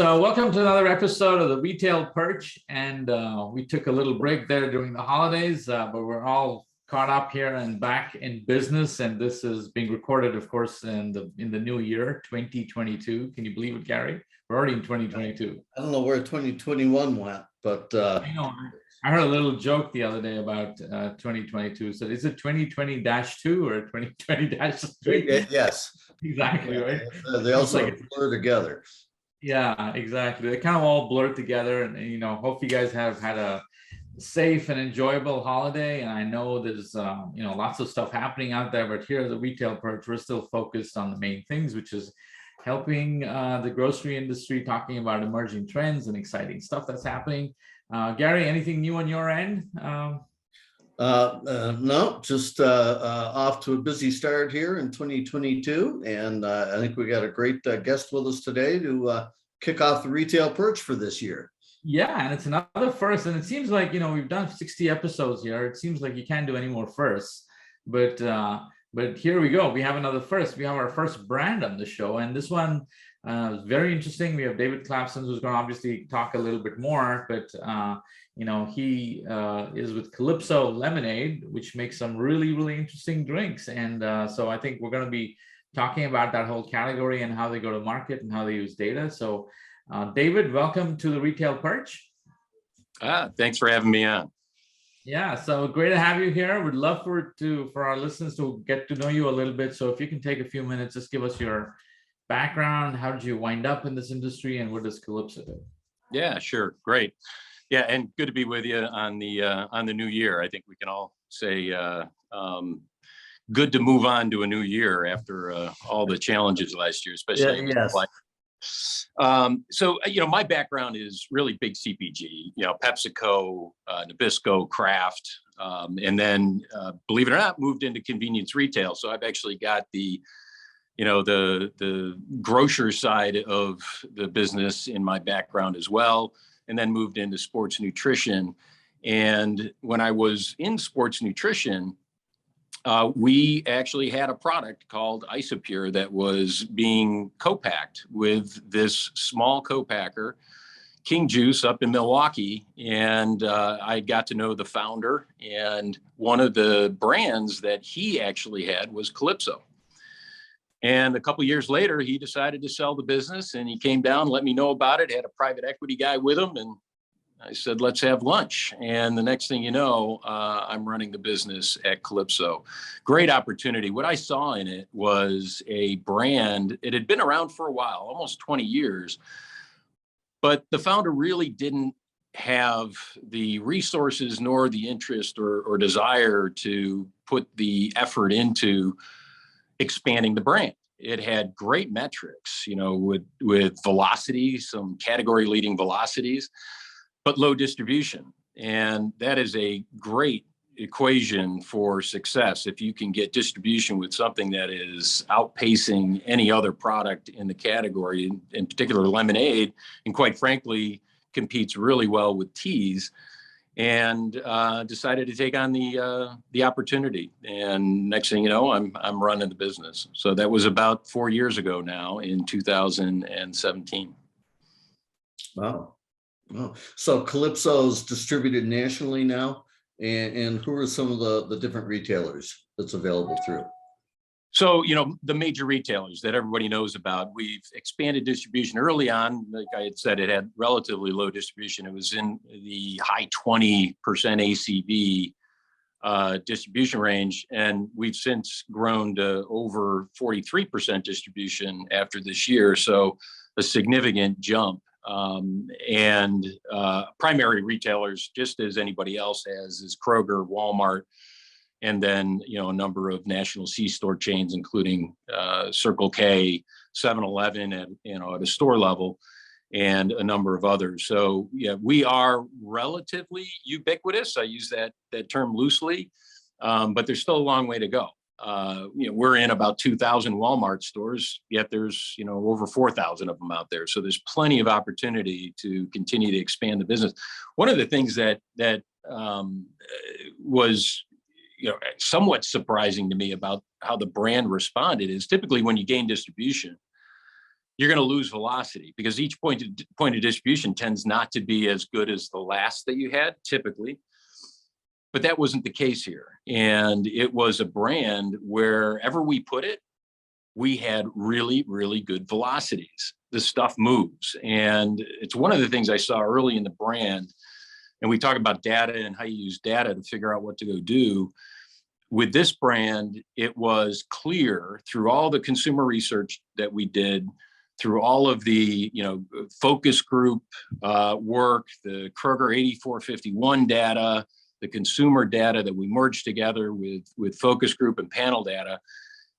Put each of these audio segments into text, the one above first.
welcome to another episode of the Retail Perch. And we took a little break there during the holidays, but we're all caught up here and back in business. And this is being recorded, of course, in the new year, 2022. Can you believe it, Gary? We're already in 2022. I don't know where 2021 went, but I know. I heard a little joke the other day about 2022. So is it 2020-2 or 2020-3? Yes, Exactly, right? they also blur together. Yeah, exactly. They kind of all blur together, and hope you guys have had a safe and enjoyable holiday. And I know there's lots of stuff happening out there, but here at the Retail Perch, we're still focused on the main things, which is helping the grocery industry, talking about emerging trends and exciting stuff that's happening. Gary, anything new on your end? No, just off to a busy start here in 2022. And I think we got a great guest with us today to kick off the Retail Perch for this year. Yeah, and it's another first. And it seems like, we've done 60 episodes here. It seems like you can't do any more firsts. But here we go. We have another first. We have our first brand on the show. And this one is very interesting. We have David Klavsons, who's going to obviously talk a little bit more. But he is with Calypso Lemonade, which makes some really, really interesting drinks. And so I think we're going to be talking about that whole category and how they go to market and how they use data. So David, welcome to the Retail Perch. Thanks for having me on. Yeah, so great to have you here. We'd love for our listeners to get to know you a little bit. So if you can take a few minutes, just give us your background. How did you wind up in this industry, and what does Calypso do? Yeah, sure. Great. Yeah, and good to be with you on the new year. I think we can all say good to move on to a new year after all the challenges last year, especially. Yeah, yes. So my background is really big CPG. PepsiCo, Nabisco, Kraft, and then believe it or not, moved into convenience retail. So I've actually got the grocer side of the business in my background as well, and then moved into sports nutrition. And when I was in sports nutrition, we actually had a product called Isopure that was being co-packed with this small co-packer, King Juice, up in Milwaukee. And I got to know the founder, and one of the brands that he actually had was Calypso. And a couple of years later, he decided to sell the business, and he came down, let me know about it, had a private equity guy with him, and I said, let's have lunch. And the next thing you know, I'm running the business at Calypso. Great opportunity. What I saw in it was a brand. It had been around for a while, almost 20 years, but the founder really didn't have the resources nor the interest or desire to put the effort into expanding the brand. It had great metrics, with velocity, some category leading velocities, but low distribution. And that is a great equation for success. If you can get distribution with something that is outpacing any other product in the category, in particular lemonade, and quite frankly, competes really well with teas, and decided to take on the opportunity. And next thing you know, I'm running the business. So that was about 4 years ago now, in 2017. Wow. So Calypso's distributed nationally now, and who are some of the different retailers that's available through? So, the major retailers that everybody knows about, we've expanded distribution early on. Like I had said, it had relatively low distribution. It was in the high 20% ACV distribution range. And we've since grown to over 43% distribution after this year. So a significant jump. And primary retailers, just as anybody else has, is Kroger, Walmart, and then a number of national C-store chains, including Circle K, 7-Eleven at a store level, and a number of others. So yeah, we are relatively ubiquitous. I use that term loosely, but there's still a long way to go. We're in about 2,000 Walmart stores, yet there's over 4,000 of them out there. So there's plenty of opportunity to continue to expand the business. One of the things that was somewhat surprising to me about how the brand responded is typically when you gain distribution, you're going to lose velocity because each point of distribution tends not to be as good as the last that you had typically. But that wasn't the case here. And it was a brand wherever we put it, we had really, really good velocities. The stuff moves. And it's one of the things I saw early in the brand. And we talk about data and how you use data to figure out what to go do. With this brand, it was clear through all the consumer research that we did, through all of the focus group work, the Kroger 8451 data, the consumer data that we merged together with focus group and panel data,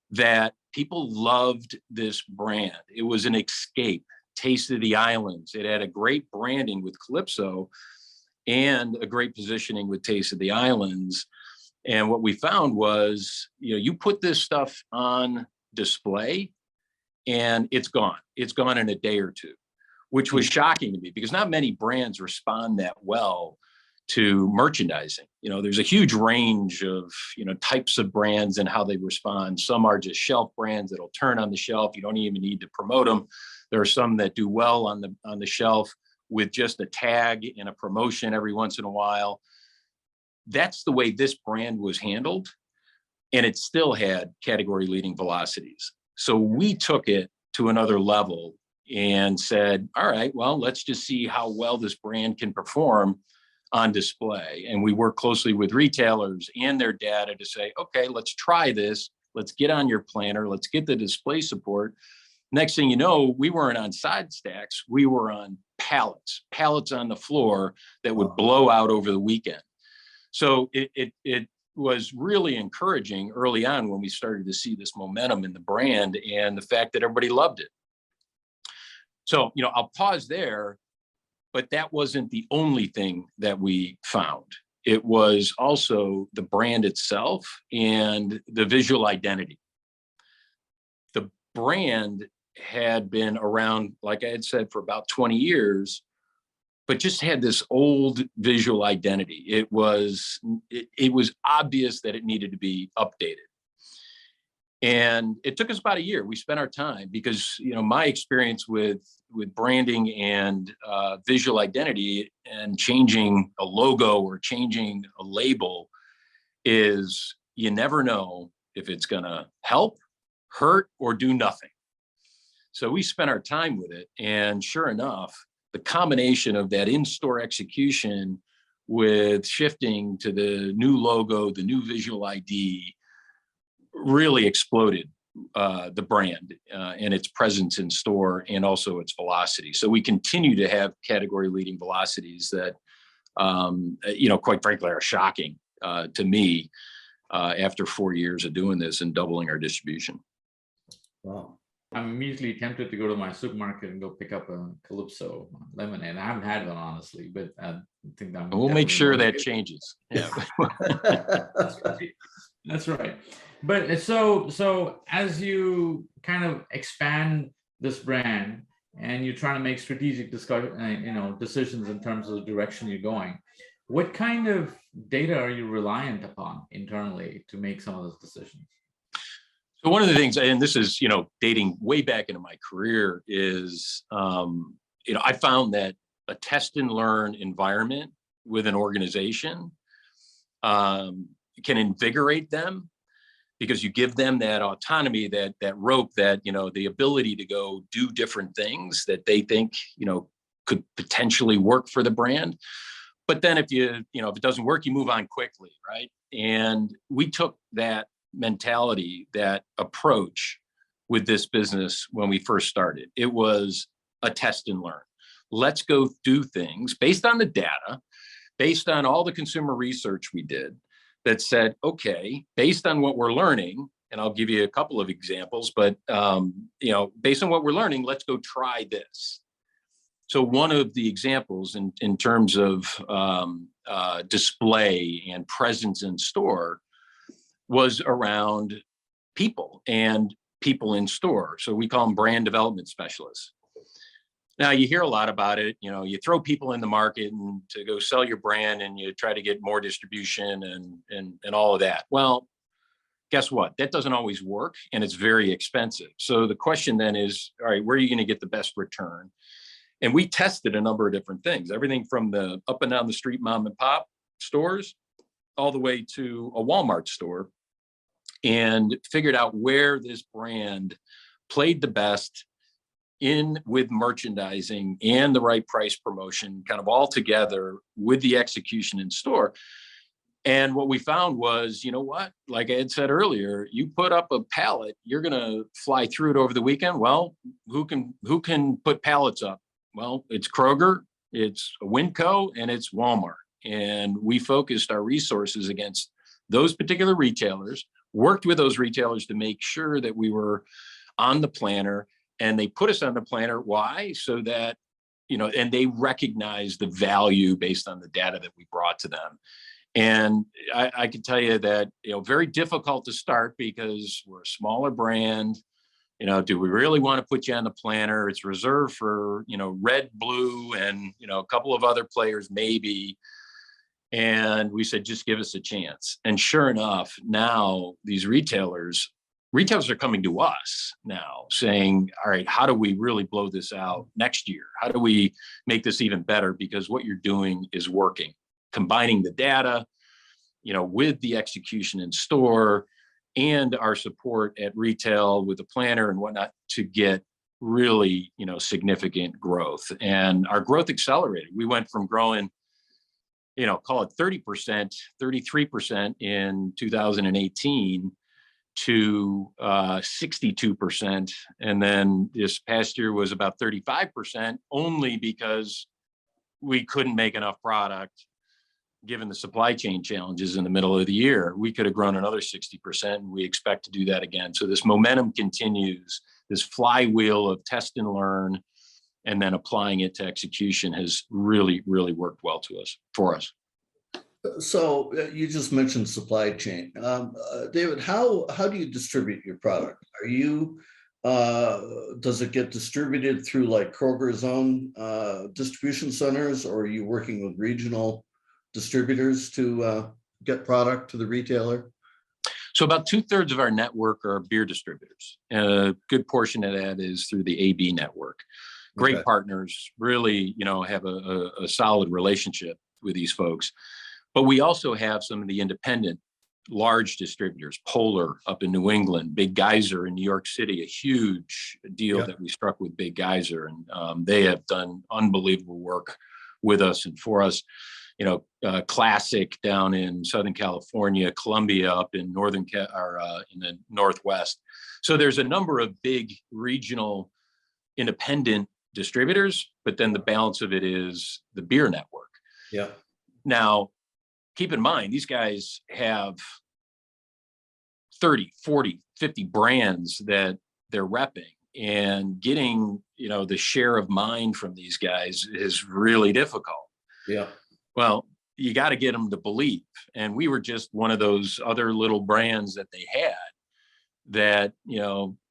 that people loved this brand. It was an escape, Taste of the Islands. It had a great branding with Calypso and a great positioning with Taste of the Islands. And what we found was, you put this stuff on display and it's gone. It's gone in a day or two, which was shocking to me because not many brands respond that well to merchandising. There's a huge range of, types of brands and how they respond. Some are just shelf brands that'll turn on the shelf. You don't even need to promote them. There are some that do well on the shelf with just a tag and a promotion every once in a while. That's the way this brand was handled. And it still had category leading velocities. So we took it to another level and said, all right, well, let's just see how well this brand can perform on display. And we work closely with retailers and their data to say, okay, let's try this. Let's get on your planner. Let's get the display support. Next thing you know, we weren't on side stacks. We were on pallets on the floor that would blow out over the weekend. So it was really encouraging early on when we started to see this momentum in the brand and the fact that everybody loved it. So, I'll pause there. But that wasn't the only thing that we found. It was also the brand itself and the visual identity. The brand had been around, like I had said, for about 20 years, but just had this old visual identity. It was obvious that it needed to be updated. And it took us about a year. We spent our time because, my experience with branding and visual identity and changing a logo or changing a label is you never know if it's going to help, hurt, or do nothing. So we spent our time with it. And sure enough, the combination of that in-store execution with shifting to the new logo, the new visual ID, really exploded the brand and its presence in store and also its velocity. So we continue to have category leading velocities that, quite frankly, are shocking to me after 4 years of doing this and doubling our distribution. Wow. I'm immediately tempted to go to my supermarket and go pick up a Calypso Lemonade. I haven't had one, honestly, but I think that we'll make sure that changes. Yeah. That's right. But so as you kind of expand this brand and you're trying to make strategic decisions in terms of the direction you're going, what kind of data are you reliant upon internally to make some of those decisions? So one of the things, and this is, dating way back into my career, is, I found that a test and learn environment with an organization can invigorate them because you give them that autonomy, that rope, that, the ability to go do different things that they think, could potentially work for the brand. But then if if it doesn't work, you move on quickly, right? And we took that mentality, that approach with this business when we first started. It was a test and learn. Let's go do things based on the data, based on all the consumer research we did that said, okay, based on what we're learning, and I'll give you a couple of examples, but based on what we're learning, let's go try this. So one of the examples in terms of display and presence in store was around people and people in store. So we call them brand development specialists. Now you hear a lot about it. You throw people in the market and to go sell your brand and you try to get more distribution and all of that. Well, guess what? That doesn't always work, and it's very expensive. So the question then is, all right, where are you going to get the best return? And we tested a number of different things, everything from the up and down the street mom and pop stores all the way to a Walmart store, and figured out where this brand played the best in with merchandising and the right price promotion, kind of all together with the execution in store. And what we found was, you know what, like I had said earlier, you put up a pallet, you're going to fly through it over the weekend. Well, who can put pallets up? Well, it's Kroger, it's Winco, and it's Walmart. And we focused our resources against those particular retailers, worked with those retailers to make sure that we were on the planner, and they put us on the planner. Why? So that, and they recognize the value based on the data that we brought to them. And I can tell you that, very difficult to start because we're a smaller brand. Do we really want to put you on the planner? It's reserved for, Red, Blue, and, a couple of other players, maybe. And we said, just give us a chance. And sure enough, now these retailers are coming to us now saying, all right, how do we really blow this out next year? How do we make this even better? Because what you're doing is working. Combining the data, with the execution in store and our support at retail with the planner and whatnot to get really, significant growth. And our growth accelerated. We went from growing, call it 30%, 33% in 2018 to 62%. And then this past year was about 35%, only because we couldn't make enough product. Given the supply chain challenges in the middle of the year, we could have grown another 60%, and we expect to do that again. So this momentum continues. This flywheel of test and learn and then applying it to execution has really, really worked well for us. So you just mentioned supply chain. David, how do you distribute your product? Does it get distributed through like Kroger's own distribution centers, or are you working with regional distributors to get product to the retailer? So about 2/3 of our network are beer distributors. A good portion of that is through the AB network. Great Okay. Partners, really, have a solid relationship with these folks. But we also have some of the independent large distributors, Polar up in New England, Big Geyser in New York City, a huge deal that we struck with Big Geyser. And they have done unbelievable work with us and for us. Classic down in Southern California, Columbia up in in the Northwest. So there's a number of big regional independent distributors, but then the balance of it is the beer network. Yeah. Now, keep in mind, these guys have 30, 40, 50 brands that they're repping, and getting, the share of mind from these guys is really difficult. Yeah. Well, you got to get them to believe. And we were just one of those other little brands that they had that,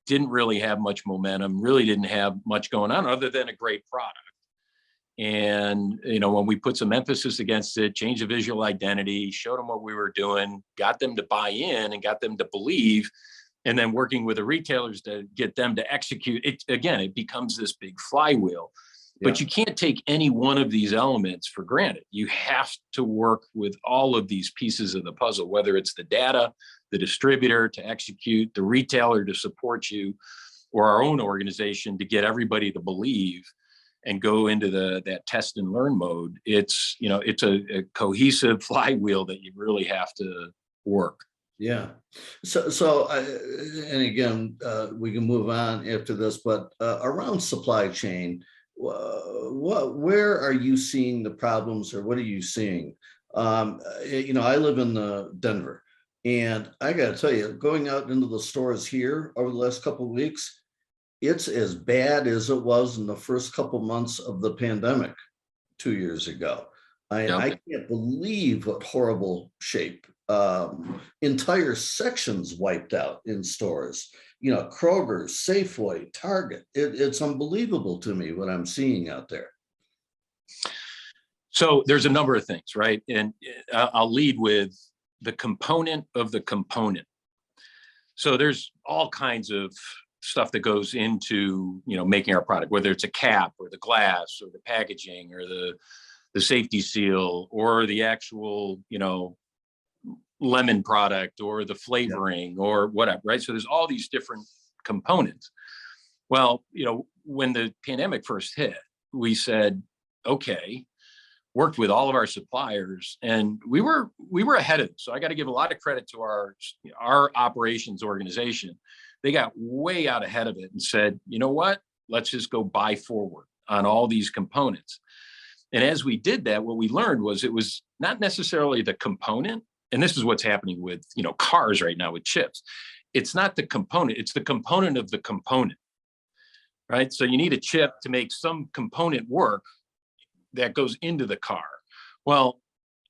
didn't really have much momentum, really didn't have much going on other than a great product. And, when we put some emphasis against it, changed the visual identity, showed them what we were doing, got them to buy in and got them to believe, and then working with the retailers to get them to execute it. Again, it becomes this big flywheel. But you can't take any one of these elements for granted. You have to work with all of these pieces of the puzzle, whether it's the data, the distributor to execute, the retailer to support you, or our own organization to get everybody to believe and go into that test and learn mode. It's a cohesive flywheel that you really have to work. Yeah. So and again, we can move on after this, but around supply chain, where are you seeing the problems, or what are you seeing? I live in Denver, and I got to tell you, going out into the stores here over the last couple of weeks, it's as bad as it was in the first couple months of the pandemic 2 years ago. I can't believe what horrible shape. Entire sections wiped out in stores. Kroger, Safeway, Target. It's unbelievable to me what I'm seeing out there. So there's a number of things, right? And I'll lead with the component of the component. So there's all kinds of stuff that goes into, making our product, whether it's a cap or the glass or the packaging or the safety seal or the actual, lemon product or the flavoring or whatever, right? So there's all these different components. Well, when the pandemic first hit, we said, okay, worked with all of our suppliers, and we were ahead of it. So I got to give a lot of credit to our operations organization. They got way out ahead of it and said, you know what, let's just go buy forward on all these components. And as we did that, what we learned was it was not necessarily the component. And this is what's happening with, cars right now with chips. It's not the component, it's the component of the component, right? So you need a chip to make some component work that goes into the car. Well,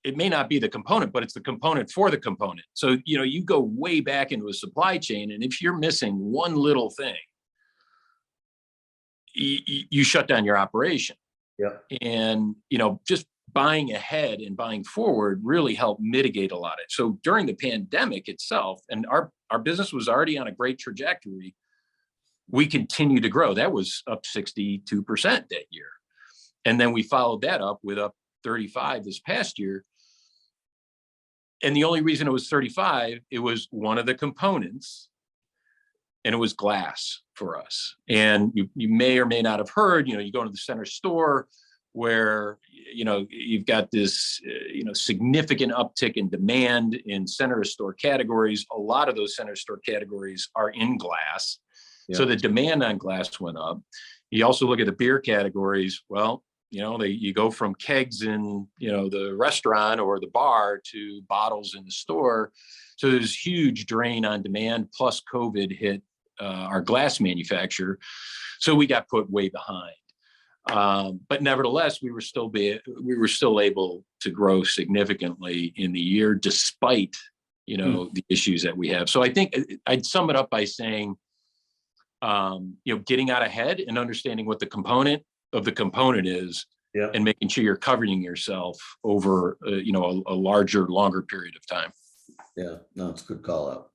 it may not be the component, but it's the component for the component. So, you go way back into a supply chain, and if you're missing one little thing, you shut down your operation. Yeah. And, just buying ahead and buying forward really helped mitigate a lot of it. So during the pandemic itself, and our business was already on a great trajectory, we continued to grow. That was up 62% that year. And then we followed that up with up 35 this past year. And the only reason it was 35, it was one of the components, and it was glass for us. And you may or may not have heard, you go into the center store where, you've got this, significant uptick in demand in center store categories. A lot of those center store categories are in glass. Yeah. So the demand on glass went up. You also look at the beer categories. Well, you go from kegs in, the restaurant or the bar to bottles in the store. So there's huge drain on demand, plus COVID hit our glass manufacturer. So we got put way behind. But nevertheless, we were still able to grow significantly in the year, despite, the issues that we have. So I think I'd sum it up by saying, getting out ahead and understanding what the component of the component is, and making sure you're covering yourself over, a longer period of time. Yeah, no, it's a good call out.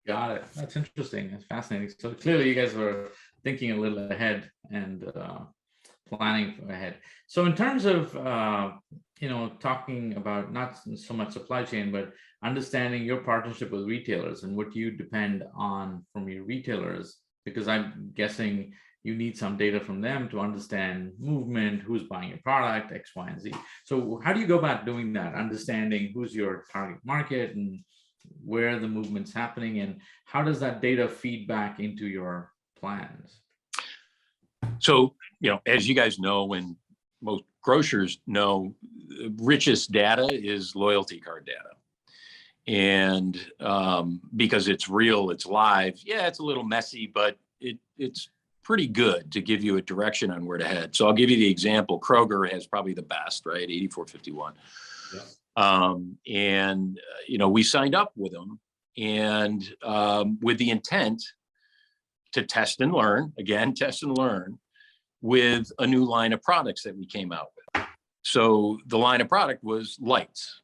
Got it. That's interesting. That's fascinating. So clearly you guys were thinking a little ahead and planning ahead. So in terms of, talking about not so much supply chain, but understanding your partnership with retailers and what you depend on from your retailers, because I'm guessing you need some data from them to understand movement, who's buying your product, X, Y, and Z. So how do you go about doing that? Understanding who's your target market and where the movement's happening, and how does that data feed back into your plans? So, as you guys know, and most grocers know, the richest data is loyalty card data. And because it's real, it's live. Yeah, it's a little messy, but it's pretty good to give you a direction on where to head. So I'll give you the example. Kroger has probably the best, right? 8451. Yeah. We signed up with them, and with the intent to test and learn with a new line of products that we came out with. So the line of product was lights.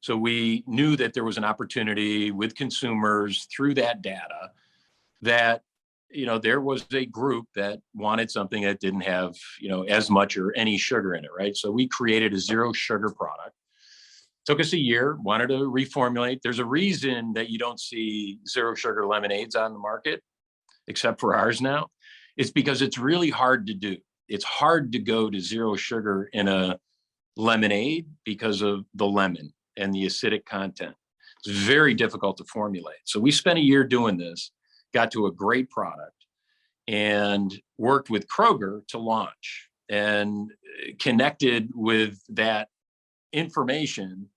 So we knew that there was an opportunity with consumers through that data that, there was a group that wanted something that didn't have, as much or any sugar in it, right? So we created a zero sugar product. Took us a year, wanted to reformulate. There's a reason that you don't see zero sugar lemonades on the market, except for ours now. It's because it's really hard to do. It's hard to go to zero sugar in a lemonade because of the lemon and the acidic content. It's very difficult to formulate. So we spent a year doing this, got to a great product, and worked with Kroger to launch, and connected with that information,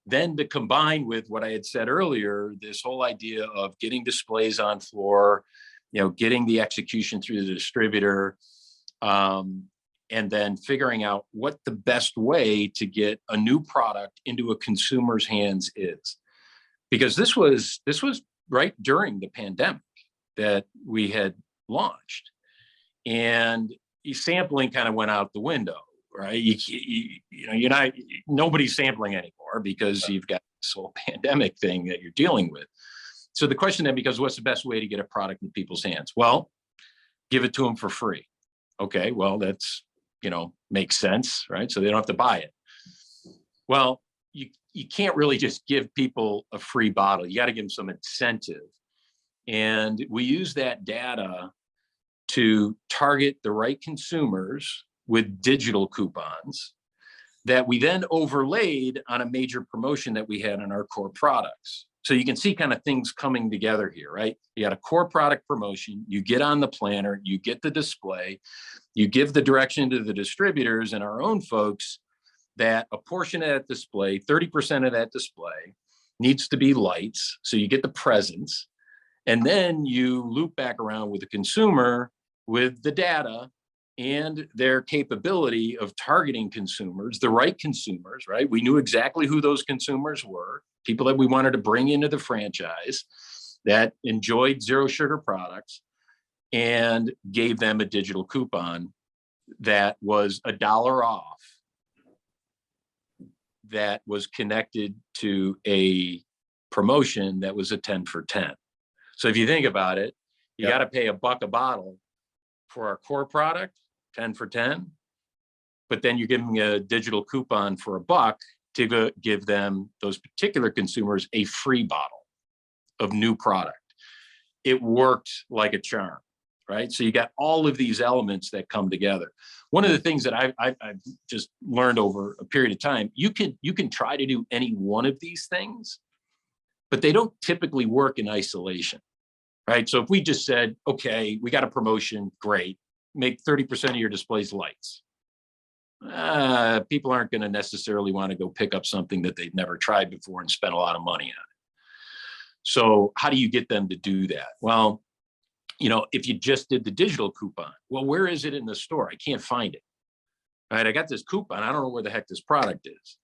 then to combine with what I had said earlier, this whole idea of getting displays on floor, getting the execution through the distributor, and then figuring out what the best way to get a new product into a consumer's hands is. Because this was right during the pandemic that we had launched, and sampling kind of went out the window, right? Nobody's sampling anymore because you've got this whole pandemic thing that you're dealing with. So the question then becomes, what's the best way to get a product in people's hands? Well, give it to them for free. Okay, well, that's, makes sense, right? So they don't have to buy it. Well, you can't really just give people a free bottle. You got to give them some incentive. And we use that data to target the right consumers with digital coupons that we then overlaid on a major promotion that we had on our core products. So you can see kind of things coming together here, right? You got a core product promotion, you get on the planner, you get the display, you give the direction to the distributors and our own folks that a portion of that display, 30% of that display needs to be lights. So you get the presence, and then you loop back around with the consumer with the data and their capability of targeting consumers, the right consumers, right? We knew exactly who those consumers were, people that we wanted to bring into the franchise that enjoyed zero sugar products, and gave them a digital coupon that was $1 off, that was connected to a promotion that was a 10 for 10. So if you think about it, you got to pay $1 a bottle for our core product, 10 for 10, but then you're giving a digital coupon for $1 to give them, those particular consumers, a free bottle of new product. It worked like a charm, right? So you got all of these elements that come together. One of the things that I've just learned over a period of time, you can try to do any one of these things, but they don't typically work in isolation, right? So if we just said, okay, we got a promotion, great, make 30% of your displays lights. People aren't going to necessarily want to go pick up something that they've never tried before and spend a lot of money on it. So how do you get them to do that? Well, if you just did the digital coupon, well, where is it in the store? I can't find it. All right, I got this coupon. I don't know where the heck this product is.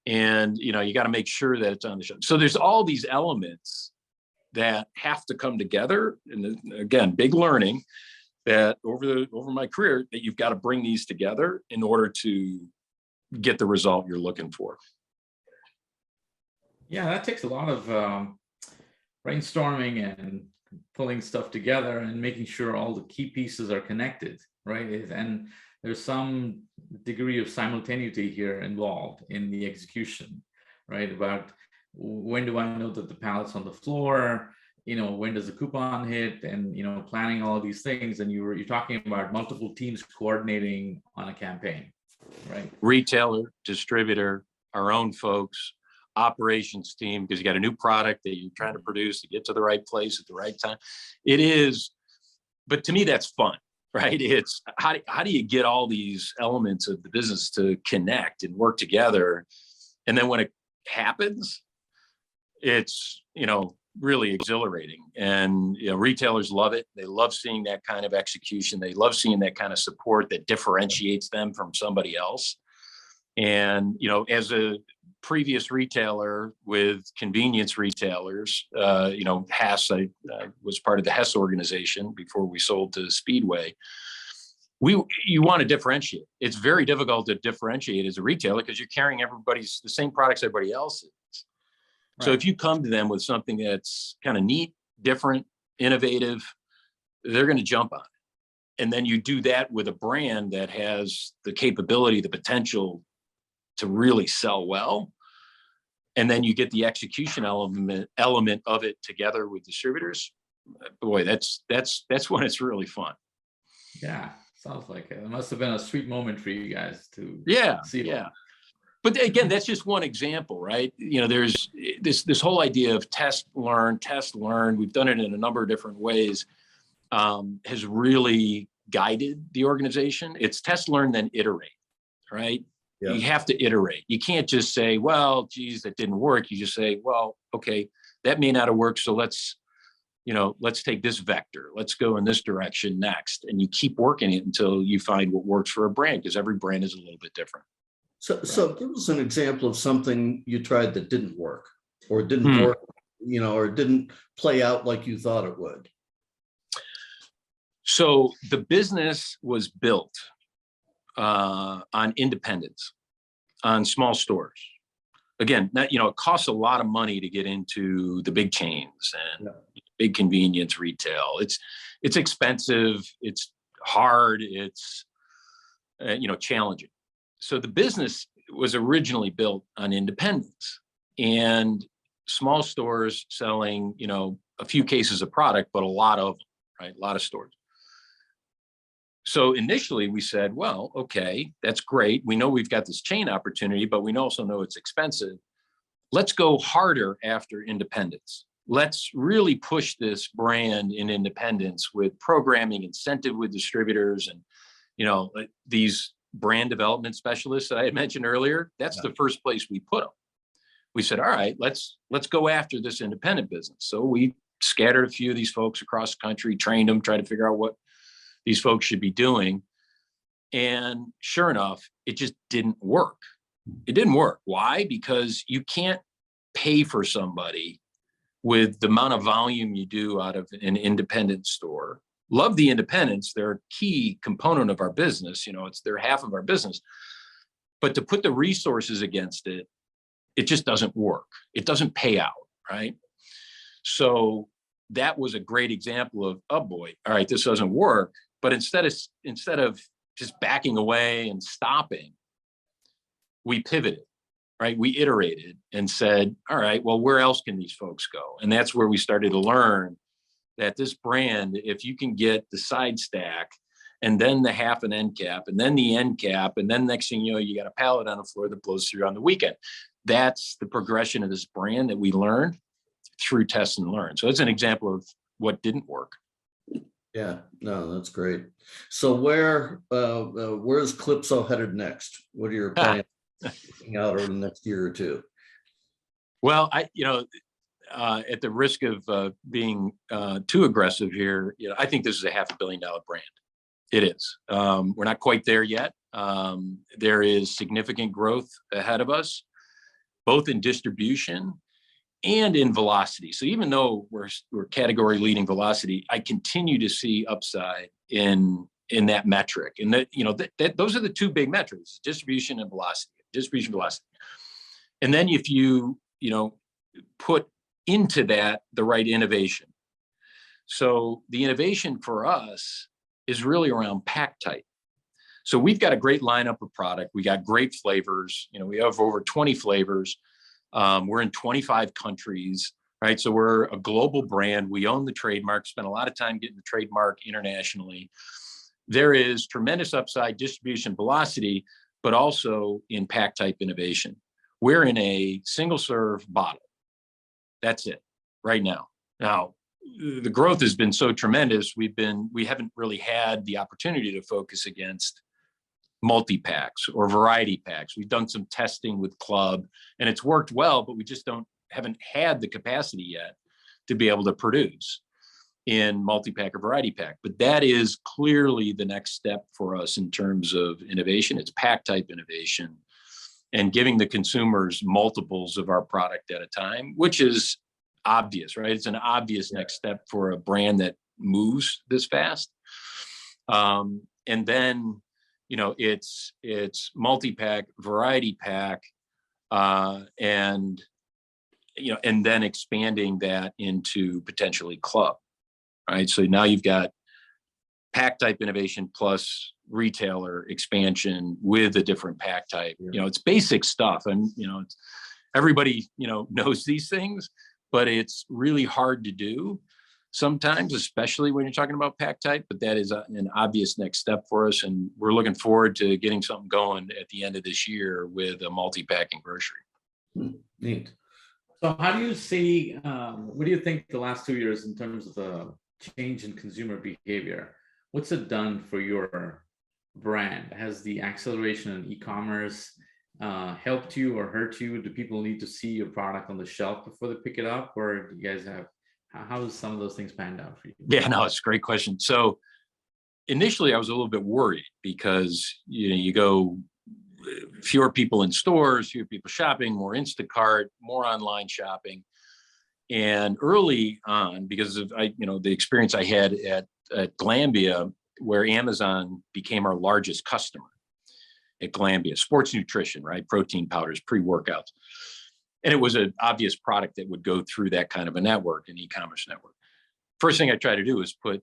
And, you got to make sure that it's on the shelf. So there's all these elements that have to come together. And again, big learning that over my career, that you've got to bring these together in order to get the result you're looking for. Yeah, that takes a lot of brainstorming and pulling stuff together and making sure all the key pieces are connected, right? And there's some degree of simultaneity here involved in the execution, right? About when do I know that the pallet's on the floor? When does the coupon hit? And planning all of these things. And you're talking about multiple teams coordinating on a campaign, right? Retailer, distributor, our own folks, operations team, because you got a new product that you're trying to produce to get to the right place at the right time. It is, but to me, that's fun, right? It's how do you get all these elements of the business to connect and work together? And then when it happens, it's, really exhilarating. And, retailers love it. They love seeing that kind of execution. They love seeing that kind of support that differentiates them from somebody else. And, as a previous retailer with convenience retailers, Hess, I was part of the Hess organization before we sold to Speedway. You want to differentiate. It's very difficult to differentiate as a retailer because you're carrying the same products everybody else is. Right. So if you come to them with something that's kind of neat, different, innovative, they're going to jump on it. And then you do that with a brand that has the capability, the potential to really sell well. And then you get the execution element of it together with distributors. Boy, that's when it's really fun. Yeah, sounds like it. It must have been a sweet moment for you guys to see. Yeah. But again, that's just one example, right? There's this whole idea of test, learn. We've done it in a number of different ways, has really guided the organization. It's test, learn, then iterate, right? Yeah. You have to iterate. You can't just say, well, geez, that didn't work. You just say, well, okay, that may not have worked. So let's take this vector. Let's go in this direction next. And you keep working it until you find what works for a brand, because every brand is a little bit different. So give us an example of something you tried that didn't work, or didn't work, or didn't play out like you thought it would. So the business was built on independence, on small stores. again, that, it costs a lot of money to get into the big chains and big convenience retail. It's expensive. It's hard. It's, challenging. So the business was originally built on independence and small stores selling, a few cases of product, but a lot of them, right? A lot of stores. So initially we said, well, okay, that's great. We know we've got this chain opportunity, but we also know it's expensive. Let's go harder after independence. Let's really push this brand in independence with programming, incentive with distributors, and these brand development specialists that I had mentioned earlier. That's the first place we put them. We said, all right, let's go after this independent business. So we scattered a few of these folks across the country, trained them, tried to figure out what these folks should be doing. And sure enough, it just didn't work. It didn't work. Why? Because you can't pay for somebody with the amount of volume you do out of an independent store. Love the independents. They're a key component of our business. They're half of our business. But to put the resources against it, it just doesn't work. It doesn't pay out, right? So that was a great example of, oh boy, all right, this doesn't work. But instead of just backing away and stopping, we pivoted, right? We iterated and said, all right, well, where else can these folks go? And that's where we started to learn that this brand, if you can get the side stack and then the half an end cap and then the end cap, and then next thing you know, you got a pallet on the floor that blows through on the weekend. That's the progression of this brand that we learned through test and learn. So it's an example of what didn't work. Yeah, no, that's great. So where's Calypso headed next? What are your plans out over the next year or two? Well, at the risk of being too aggressive here, I think this is a $500 million brand. It is. We're not quite there yet. There is significant growth ahead of us, both in distribution and in velocity. So even though we're category leading velocity, I continue to see upside in that metric. And that those are the two big metrics: distribution and velocity. Distribution, velocity. And then if you put into that the right innovation. So the innovation for us is really around pack type. So we've got a great lineup of product. We got great flavors. We have over 20 flavors. We're in 25 countries, right? So we're a global brand. We own the trademark, spent a lot of time getting the trademark internationally. There is tremendous upside, distribution, velocity, but also in pack type innovation. We're in a single serve bottle. That's it right now. Now, the growth has been so tremendous. We haven't really had the opportunity to focus against multi-packs or variety packs. We've done some testing with club and it's worked well, but we just haven't had the capacity yet to be able to produce in multi-pack or variety pack. But that is clearly the next step for us in terms of innovation. It's pack type innovation and giving the consumers multiples of our product at a time, which is obvious, right? It's an obvious next step for a brand that moves this fast. And then, it's multi-pack, variety pack, and then expanding that into potentially club, right? So now you've got pack type innovation plus retailer expansion with a different pack type. It's basic stuff, and everybody knows these things, but it's really hard to do sometimes, especially when you're talking about pack type. But that is an obvious next step for us, and we're looking forward to getting something going at the end of this year with a multi-pack and grocery. Neat. So how do you see, what do you think the last 2 years in terms of the change in consumer behavior? What's it done for your brand? Has the acceleration in e-commerce helped you or hurt you? Do people need to see your product on the shelf before they pick it up? Or do you guys have, how has some of those things panned out for you? Yeah, no, it's a great question. So initially I was a little bit worried because, you go fewer people in stores, fewer people shopping, more Instacart, more online shopping. And early on, because of the experience I had at Glanbia, where Amazon became our largest customer at Glanbia, sports nutrition, right? Protein powders, pre-workouts. And it was an obvious product that would go through that kind of a network, an e-commerce network. First thing I tried to do is put,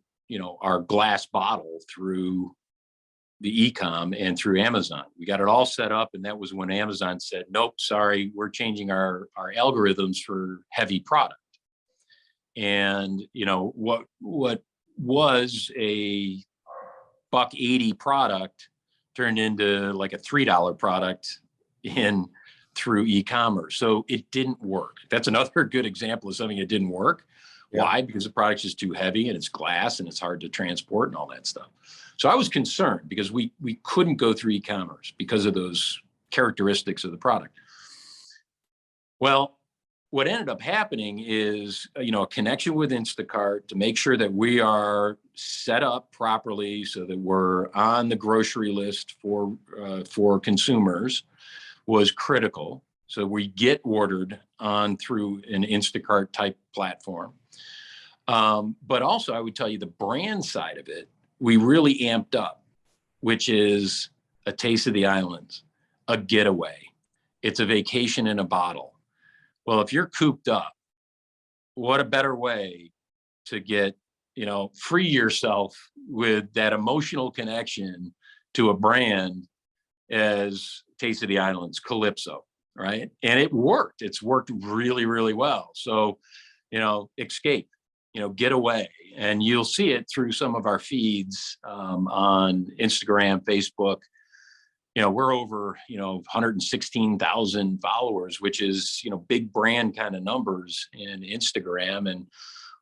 our glass bottle through the e-com and through Amazon. We got it all set up, and that was when Amazon said, nope, sorry, we're changing our algorithms for heavy product. And what was a $1.80 product turned into like a $3 product through e-commerce. So it didn't work. That's another good example of something that didn't work. Yeah. Why? Because the product's just too heavy and it's glass and it's hard to transport and all that stuff. So I was concerned because we couldn't go through e-commerce because of those characteristics of the product. Well, what ended up happening is, a connection with Instacart to make sure that we are set up properly so that we're on the grocery list for consumers was critical. So we get ordered on through an Instacart type platform. But also I would tell you the brand side of it, we really amped up, which is a taste of the islands, a getaway. It's a vacation in a bottle. Well, if you're cooped up, what a better way to get, free yourself with that emotional connection to a brand as Taste of the Islands, Calypso, right? And it worked. It's worked really, really well. So, escape, get away. And you'll see it through some of our feeds on Instagram, Facebook. We're over, 116,000 followers, which is, big brand kind of numbers in Instagram and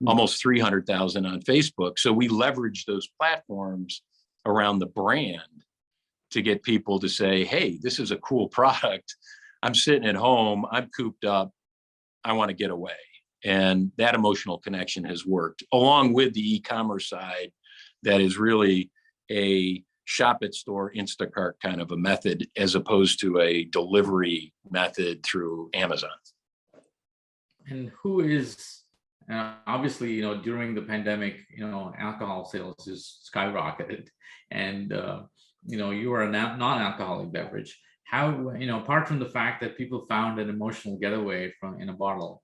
almost 300,000 on Facebook. So we leverage those platforms around the brand to get people to say, hey, this is a cool product. I'm sitting at home, I'm cooped up, I want to get away. And that emotional connection has worked, along with the e-commerce side that is really a shop at store Instacart kind of a method as opposed to a delivery method through Amazon. And who is, obviously, during the pandemic, alcohol sales just skyrocketed, and, you are a non-alcoholic beverage. How, apart from the fact that people found an emotional getaway in a bottle,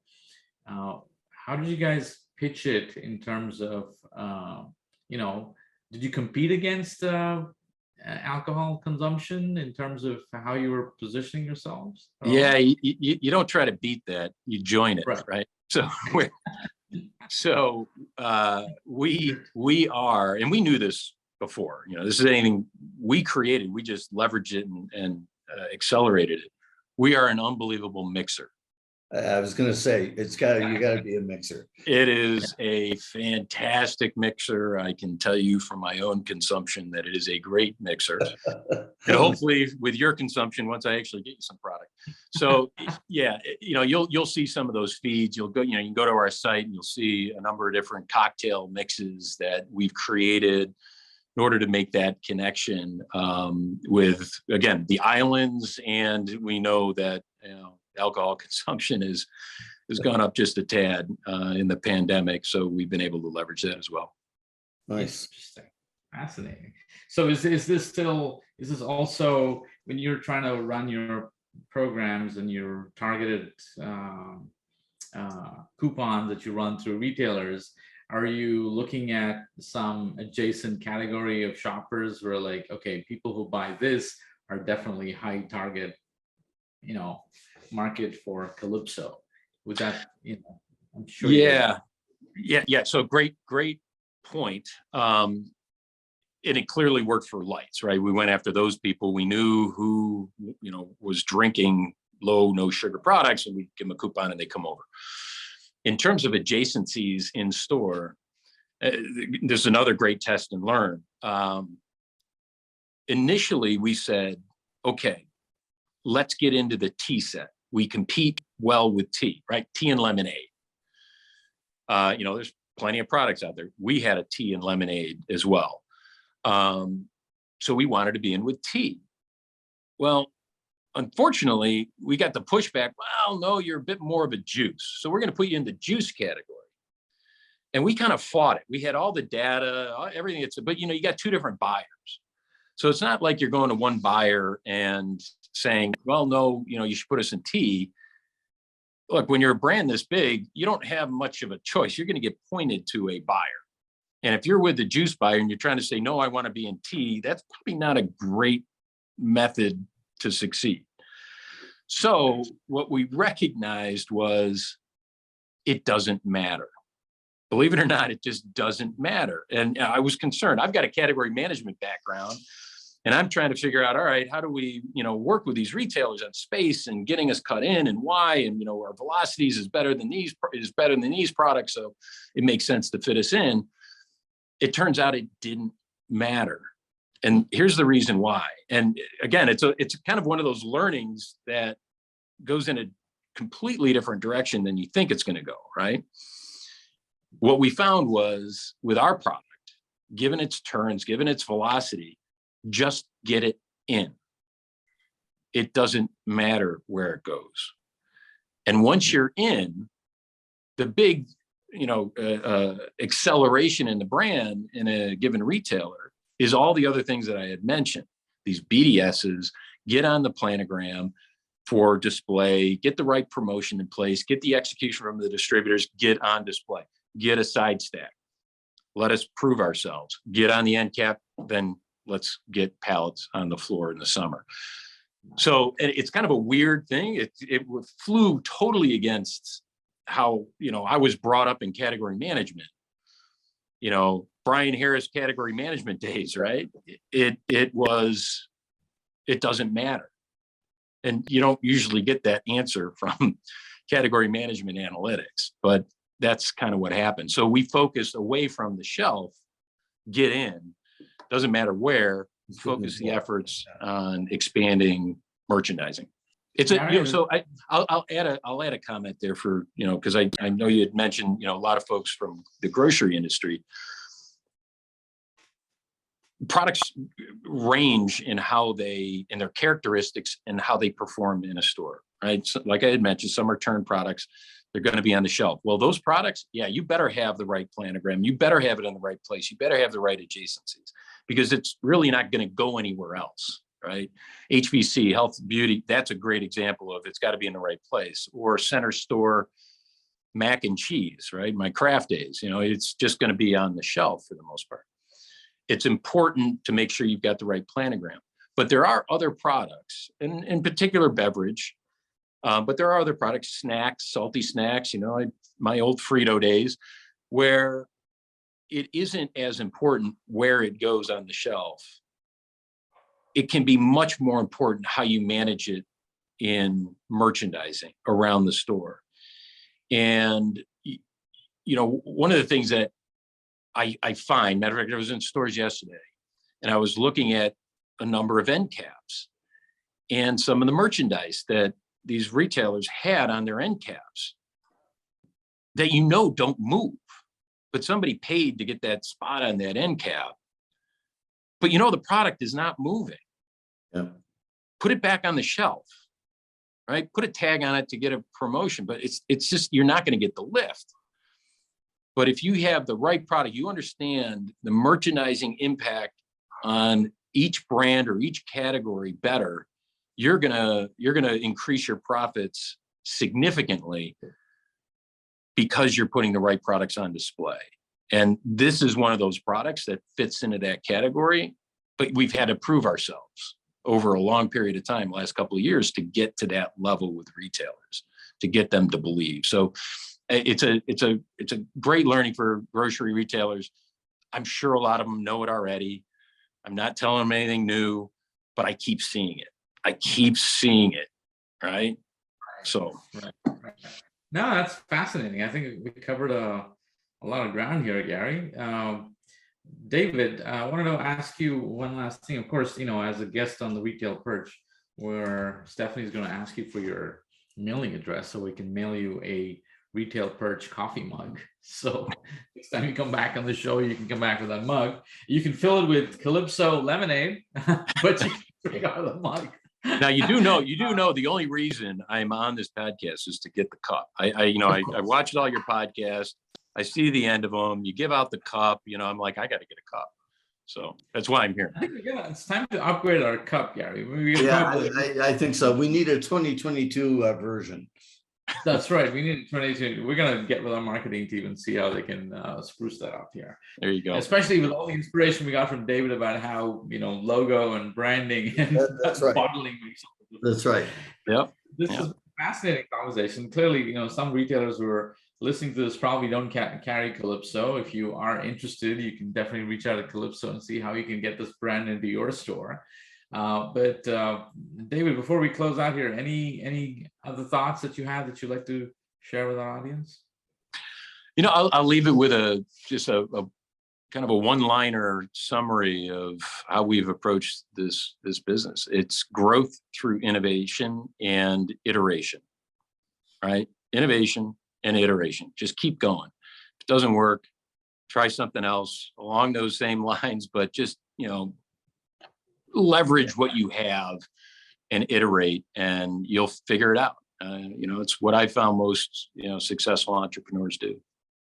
how did you guys pitch it in terms of, did you compete against alcohol consumption in terms of how you were positioning yourselves? Yeah, you don't try to beat that, you join it, right? So we are, and we knew this before, this is anything we created, we just leveraged it and accelerated it. We are an unbelievable mixer. I was going to say, you got to be a mixer. It is a fantastic mixer. I can tell you from my own consumption that it is a great mixer. And hopefully with your consumption, once I actually get you some product. So yeah, you'll see some of those feeds. You'll go, you can go to our site and you'll see a number of different cocktail mixes that we've created in order to make that connection with, again, the islands. And we know that, alcohol consumption has gone up just a tad in the pandemic. So we've been able to leverage that as well. Nice. Interesting. Fascinating. So is this also when you're trying to run your programs and your targeted coupons that you run through retailers, are you looking at some adjacent category of shoppers where like, okay, people who buy this are definitely high target, market for Calypso? With that, I'm sure. Yeah. So great point. And it clearly worked for lights, right? We went after those people. We knew who, was drinking low, no sugar products, and we give them a coupon and they come over. In terms of adjacencies in store, there's another great test and learn. Initially, we said, okay, let's get into the tea set. We compete well with tea, right? Tea and lemonade. There's plenty of products out there. We had a tea and lemonade as well. So we wanted to be in with tea. Well, unfortunately, we got the pushback, well, no, you're a bit more of a juice. So we're going to put you in the juice category. And we kind of fought it. We had all the data, everything. But you got two different buyers. So it's not like you're going to one buyer and saying, well, no, you should put us in tea. look, when you're a brand this big, you don't have much of a choice. You're going to get pointed to a buyer. And if you're with the juice buyer and you're trying to say, no, I want to be in tea, that's probably not a great method to succeed. So what we recognized was it doesn't matter. Believe it or not, it just doesn't matter. And I was concerned. I've got a category management background, and I'm trying to figure out, all right, how do we, work with these retailers on space and getting us cut in, and why, and our velocities is better than these products, so it makes sense to fit us in. It turns out it didn't matter. And here's the reason why. And again, it's kind of one of those learnings that goes in a completely different direction than you think it's going to go, right? What we found was with our product, given its turns, given its velocity, just get it in. It doesn't matter where it goes. And once you're in, the big, acceleration in the brand in a given retailer is all the other things that I had mentioned. These BDSs, get on the planogram for display, get the right promotion in place, get the execution from the distributors, get on display, get a side stack. Let us prove ourselves. Get on the end cap, then let's get pallets on the floor in the summer. So it's kind of a weird thing. It flew totally against how, I was brought up in category management. Brian Harris category management days, right? It doesn't matter. And you don't usually get that answer from category management analytics, but that's kind of what happened. So we focused away from the shelf, get in, doesn't matter where, focus the efforts on expanding merchandising. It's so I'll add a comment there for, because I know you had mentioned, a lot of folks from the grocery industry. Products range in their characteristics and how they perform in a store, right? So, like I had mentioned, some are turn products. They're going to be on the shelf. Well, those products, you better have the right planogram. You better have it in the right place. You better have the right adjacencies, because it's really not going to go anywhere else, right? HBC, health, beauty, that's a great example of it's got to be in the right place. Or center store mac and cheese, right? My craft days, it's just going to be on the shelf for the most part. It's important to make sure you've got the right planogram. But there are other products, and in particular beverage, but there are other products, snacks, salty snacks, my old Frito days, where it isn't as important where it goes on the shelf. It can be much more important how you manage it in merchandising around the store. And, one of the things that I find, matter of fact, I was in stores yesterday and I was looking at a number of end caps and some of the merchandise that these retailers had on their end caps that don't move, but somebody paid to get that spot on that end cap. But the product is not moving. Yeah. Put it back on the shelf, right? Put a tag on it to get a promotion, but it's just, you're not going to get the lift. But if you have the right product, you understand the merchandising impact on each brand or each category better, you're gonna increase your profits significantly because you're putting the right products on display. And this is one of those products that fits into that category, but we've had to prove ourselves over a long period of time, last couple of years, to get to that level with retailers, to get them to believe. So it's a great learning for grocery retailers. I'm sure a lot of them know it already. I'm not telling them anything new, but I keep seeing it. Right. So. Right. No, that's fascinating. I think we covered a lot of ground here, Gary. David, I wanted to ask you one last thing. Of course, as a guest on the Retail Perch, where Stephanie's going to ask you for your mailing address so we can mail you a Retail Perch coffee mug. So next time you come back on the show, you can come back with that mug. You can fill it with Calypso Lemonade, but you can drink out of the mug. Now you do know the only reason I'm on this podcast is to get the cup. I watched all your podcasts. I see the end of them. You give out the cup. I'm like, I got to get a cup. So that's why I'm here. I think it's time to upgrade our cup, Gary. I think so. We need a 2022 version. That's right. We need 2022. We're gonna get with our marketing team and see how they can spruce that up here. There you go. Especially with all the inspiration we got from David about how logo and branding and That's right. bottling makes all the difference. That's right. Yep. This is a fascinating conversation. Clearly, some retailers who are listening to this probably don't carry Calypso. If you are interested, you can definitely reach out to Calypso and see how you can get this brand into your store. But David, before we close out here, any other thoughts that you have that you'd like to share with our audience? I'll leave it with just a kind of a one-liner summary of how we've approached this business. It's growth through innovation and iteration, right? Innovation and iteration. Just keep going. If it doesn't work, try something else along those same lines, but just, leverage what you have and iterate, and you'll figure it out. It's what I found most, successful entrepreneurs do.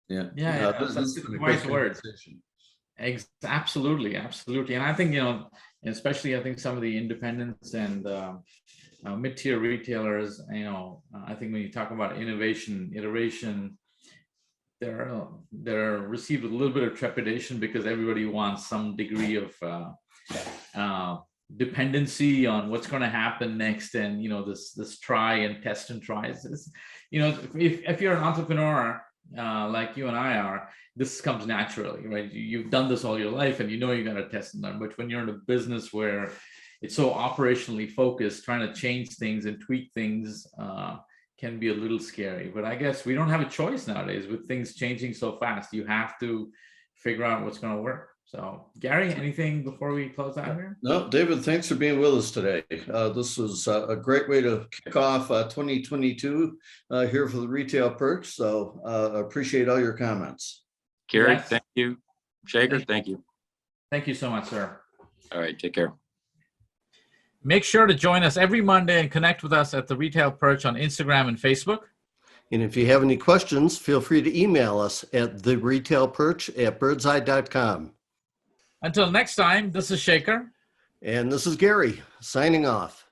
Yeah, that's wise words. Absolutely. And I think, especially I think some of the independents and mid-tier retailers, I think when you talk about innovation, iteration, they're received with a little bit of trepidation because everybody wants some degree of dependency on what's going to happen next, and this try and test and try. If you're an entrepreneur like you and I are, this comes naturally, right? You've done this all your life, and you got to test and learn. But when you're in a business where it's so operationally focused, trying to change things and tweak things can be a little scary. But I guess we don't have a choice nowadays with things changing so fast. You have to figure out what's going to work. So, Gary, anything before we close out here? No, David, thanks for being with us today. This was a great way to kick off 2022 here for the Retail Perch. So appreciate all your comments. Gary, Thank you. Shekar, thank you. Thank you so much, sir. All right, take care. Make sure to join us every Monday and connect with us at the Retail Perch on Instagram and Facebook. And if you have any questions, feel free to email us at theretailperch@birdseye.com. Until next time, this is Shekar. And this is Gary, signing off.